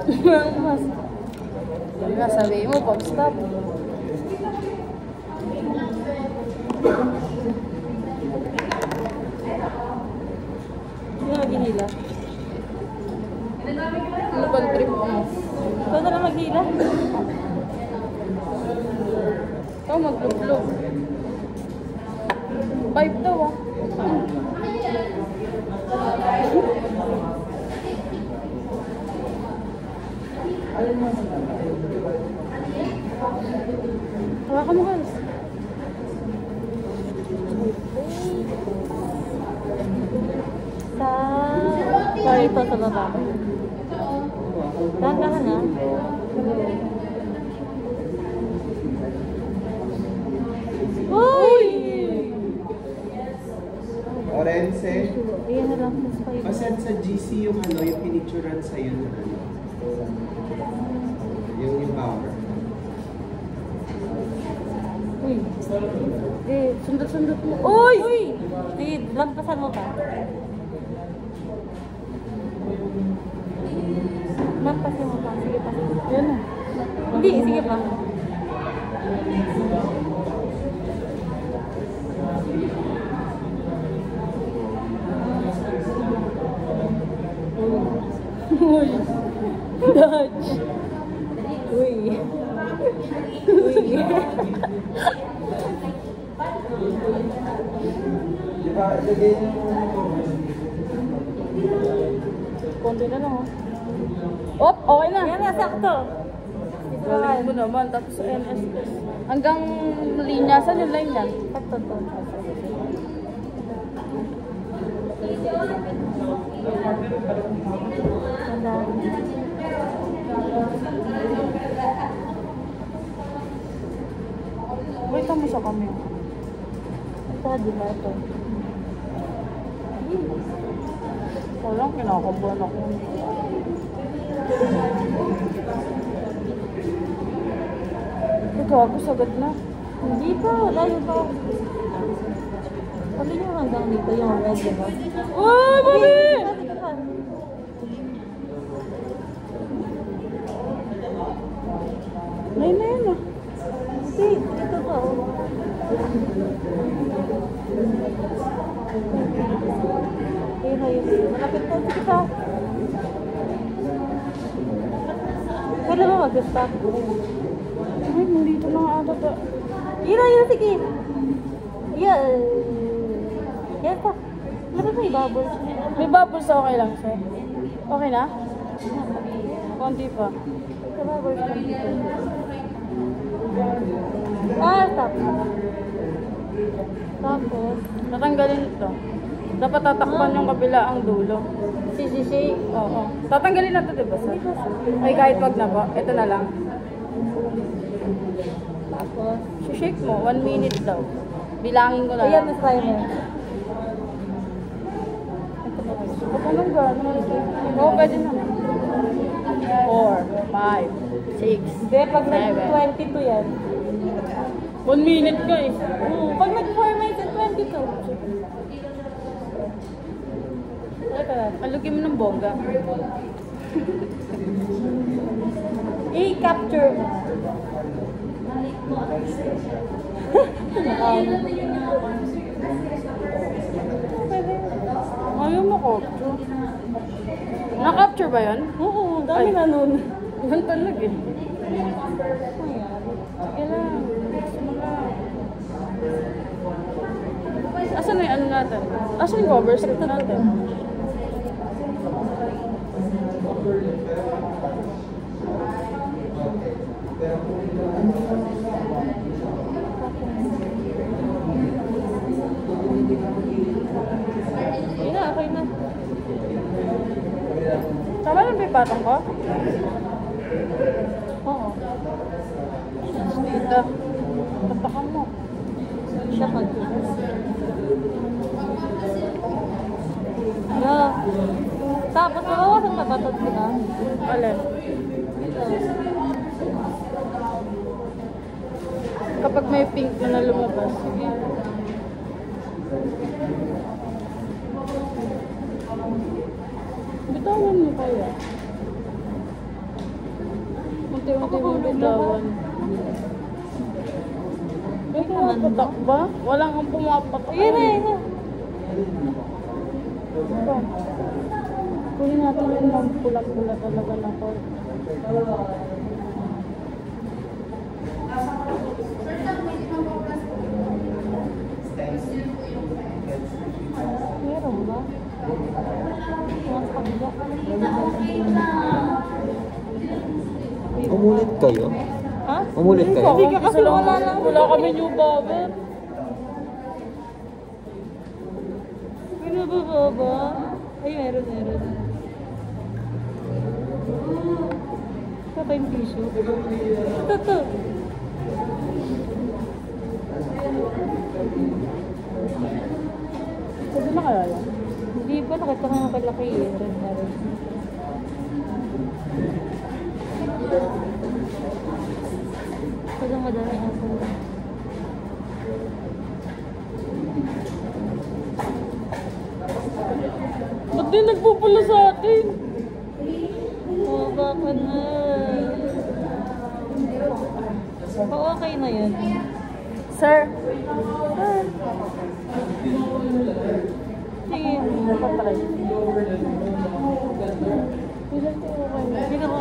Mas. Nga sabi mo, pag-stop. Hindi na maghihila. Ano ba ang trip mo? Ikaw na lang maghihila. Ikaw maglublog. 5 daw ah. Hawakan mo guys. Dito sa baba. Dahan-dahan na. Uy! Orense, Ayan na lang sa spike. pasend sa GC yung ano, yung pinicturan sa'yo na ano. Yung power. Uy! Sundot-sundot mo. Uy! Uy! Sige, lampasan mo pa. Lampasan mo pa. Sige pa. Yan na. Hindi, sige pa. Uy. Dodge. Uy. Uy. Di ba, lagay niyo Konti na lang oh. Op, okay na. Yan na, sakto. Galing mo naman. Tapos sa NSS. Hanggang linya. Saan yung line yan? Sakto to. Ganda. Wait mo sa kami. Ito, di ba ito? Walang kinakabahan ako. Ito ako, sagad na. Hindi pa, wala yun pa. Pali yung hanggang dito yung red, di ba? Uy, mami! Nay na yun ah. Hindi, ito pa. Ayun, ayun. Malapit pa. Sige pa. Kailan ba mag-stop? Ay, nandito na nga ata to. Yun, ayun, sige. Yeah. Yan pa. Ano ba yung bubbles? May bubbles okay lang siya. Okay na? Konti pa. Sa bubbles lang dito. Ah, stop. Tapos, Natanggalin ito. Dapat tatakpan yung kabila ang dulo. shake. Oo. Tatanggalin na ito, diba? Sir? Ay, kahit wag na ba? Ito na lang. Tapos, Shake mo. 1 minute daw. Bilangin ko na ayan lang. na timer. Kapag nang gano'n. Oo, pwede na. 4, 5, 6, Hindi, pag 7. nag-22 yan. 1 minute ka eh. Pag nag-4 minutes and 22. Ito na. Alugin mo ng bongga. I-capture mo. Ayaw mo capture. Na-capture ba yan? Oo, dami Ay. na nun. Yan talaga eh. Sige lang. Gusto mo lang. Asan na yung ano natin? Asan yung cover strip natin? Yun na, okay na. Tama lang ba yung patong ko? Oo. Dito. Tapakan mo. Siya pag yeah. Tapos, mabawasan pa ba ito, di ba? Alin? Ito. Kapag may pink na lumabas. Sige. Bitawan mo kaya. unti-unti mong bitawan. May pumapatak ba? Walang ang pumapatak. Ayun na, ayun na. Ito. Kunin natin yung mga pula-pula talaga na to. Meron ba? Mas kabila. Umulit kayo? Ha? Umulit kayo? Hindi ka kasi wala lang. Wala kami new bobber. May nabababa. Ay, meron. Ito pa yung tissue. Ito. Sabi na kaya yan? Hindi pa, nakita ko yung kalaki eh. Red na red. Parang madami ako. Ba't di nagpupula sa atin? Oh, baka na. Oh, okay na yun. Sir? Sige. Patry. Ilan tayo kayo? Sige ko.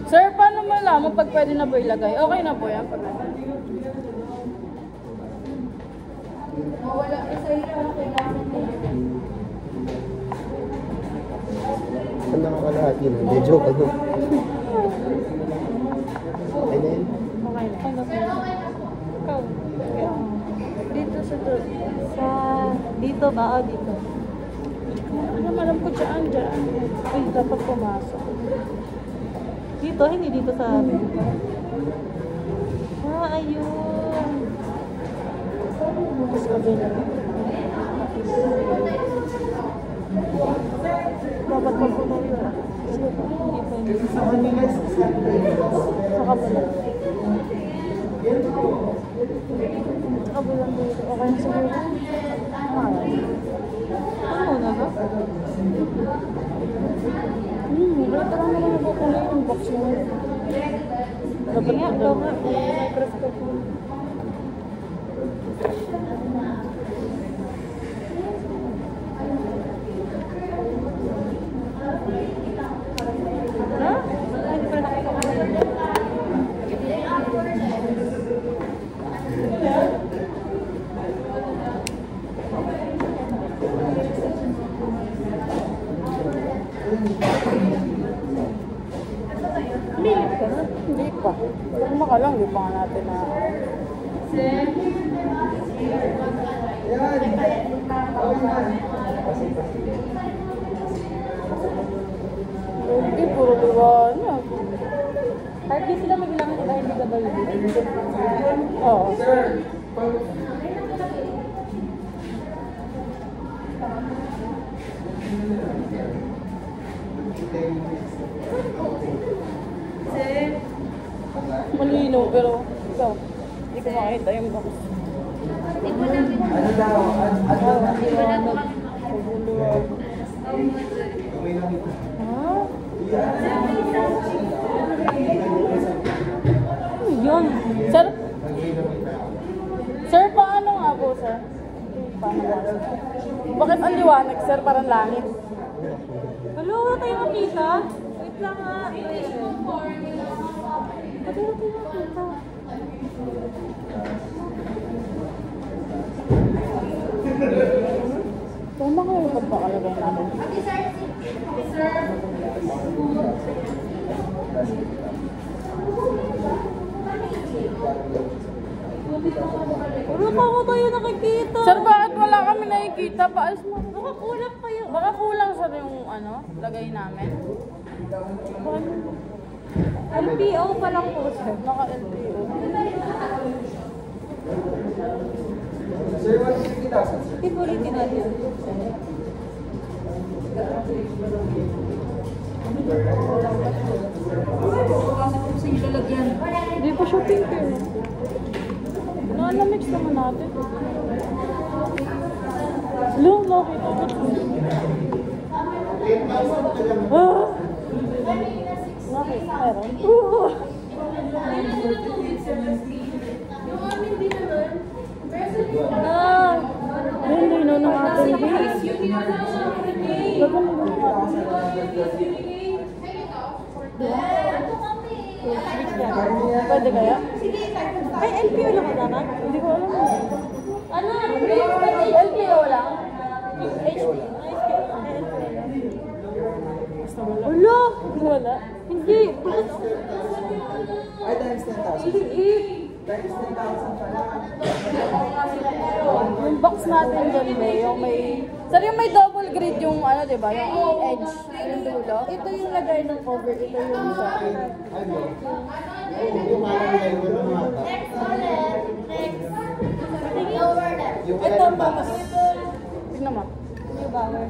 Sir, paano malaman pag pwede na po ilagay? Okay na po yan. Saan nakakalahati na? Hindi, joke ano? Okay na yun? Okay na. Ano ba? Ikaw. Dito sa Dito ba o dito? Ano alam ko dyan. Ay, dapat pumasok. Dito, hindi dito sa amin. Ayun. Tapos kabila. Dapat magpuno yun. Sige po. Hindi pa yun. Sa kabila. Kabilang dito. Okay na siguro. Ano na ba? Ito lang naman napupuno yung box mo. Dapat nga, ito nga. Microscope mo. Milit ka na? Hindi pa. Kung makalang, hindi pa nga natin na... Hindi, puro liwanag. Kahit di sila magbilang sila, hindi ka ba yun? Oo. Malinaw, pero ikaw, hindi ko makita yung box. Ano daw? Liwanag. Liwanag. Ha? Yun. Sir? Sir, paano nga po, sir? Paano nga, sir? Bakit ang liwanag, sir? Parang langit. Hello, wala tayong makita. Wait lang nga. Pati wala tayong makita. Tama kayo yung pagpakalagay namin. Wala pa ako tayo nakikita. Sir, bakit wala kami nakikita? Paalis mo. Baka kulang kayo. Baka kulang, sir, yung ano, lagay namin. LPO pa lang po, sir. Naka-LTO. Sir, 150,000, sir. Ipulitin natin. shopping ka na. Na-mix naman natin. Long, nakita ko. Bakit? Meron? Hindi na ng ating base. Gagawin mo ng ating Pwede kaya? Ay, LPO lang ka dapat? Hindi ko alam. Ano? LPO lang? Ulo! Wala. Hindi! Ay, times 10,000. Times 10,000 pala. Yung box natin dyan, yung may... Sir, yung may double grid yung ano, di ba? Yung edge, yung dulo. Ito yung lagay ng cover, ito yung sa akin. Yung alam nila yung ano mata. Next. Yung Ito, alam mama. Tignan mo. New Bauer.